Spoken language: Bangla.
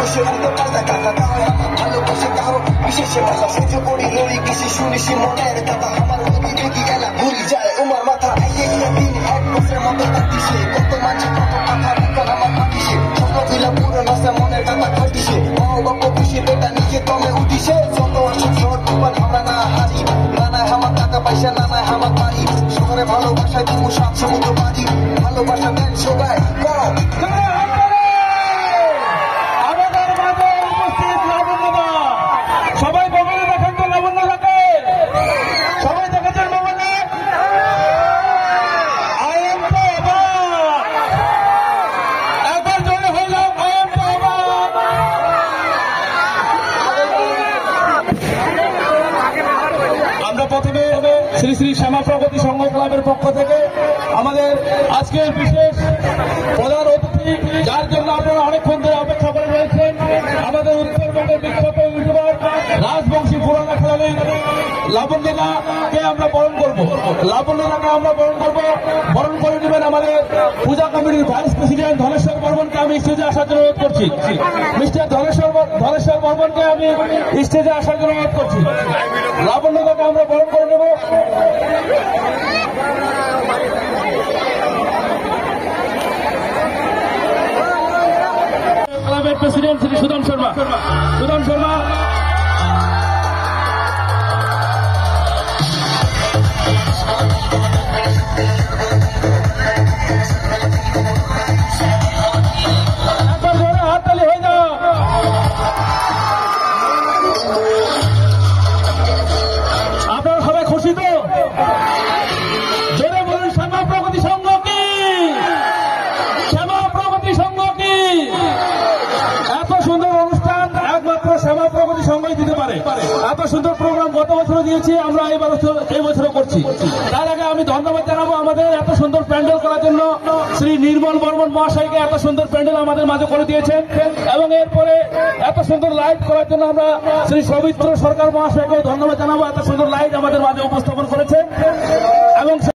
বসে উল্টো পাল্টা টাকা দাও আমার ভালোবাসে কাউ বিশেষে কথা সহ্য করি লড়ি কিসে শুনি সে মনের কথা আমার নদী যদি এলা ভুলি যায় উমার মাথা একটা দিন এক বছরের মতো কাটিছে কত মাঝে কত কথা এখন আমার কাটিছে স্বপ্ন দিলাম পুরো নসে মনের কথা ঘটিছে মা বাবা খুশি বেটা নিজে কমে উঠিছে যত আসুক ঝড় তুফান আমরা না হারি নানায় আমার টাকা পয়সা নানায় আমার বাড়ি শহরে ভালোবাসায় দিব সাত সমুদ্র বাড়ি ভালোবাসা দেন সবাই সবাই মোবাইলে দেখেন তো লাবণ্য থাকে সবাই দেখেছেন মোবাইলে একবার জোরে হয়ে যাও আমরা প্রথমে শ্রী শ্রী শ্যামা প্রগতি সংঘ ক্লাবের পক্ষ থেকে আমাদের আজকের বিশেষ প্রধান অতিথি যার জন্য আপনারা অনেকক্ষণ ধরে অপেক্ষা করে রয়েছেন আমাদের উত্তরবঙ্গের বিখ্যাত ইউটিউবার রাজবংশী পুরানা খেলালি লাবণ্যদাকে আমরা বরণ করবো বরণ করে নেবেন আমাদের পূজা কমিটির ভাইস প্রেসিডেন্ট ধনেশ্বর বর্মনকে আমি স্টেজে আসার জন্য অনুরোধ করছি মিস্টার ধনেশ্বর বর্মনকে আমি স্টেজে আসার জন্য অনুরোধ করছি লাবণ্যদাকে আমরা বরণ করে নেব ক্লাবের প্রেসিডেন্ট শ্রী সুদাম শর্মা একবার জোরে হাততালি হয়ে যাও আপনারা সবাই খুশি তো জোরে বলুন শ্যামা প্রগতি সংঘ কি এত সুন্দর অনুষ্ঠান একমাত্র শ্যামা প্রগতি সংঘই দিতে পারে এত সুন্দর প্রোগ্রাম গত বছর দিয়েছি আমরা এই বছরও করছি তার আগে আমি ধন্যবাদ জানাবো আমাদের এত সুন্দর প্যান্ডেল করার জন্য শ্রী নির্মল বর্মন মহাশয়কে এত সুন্দর প্যান্ডেল আমাদের মাঝে করে দিয়েছেন এবং এরপরে এত সুন্দর লাইট করার জন্য আমরা শ্রী সৌমিত্র সরকার মহাশয়কেও ধন্যবাদ জানাবো এত সুন্দর লাইট আমাদের মাঝে উপস্থাপন করেছে এবং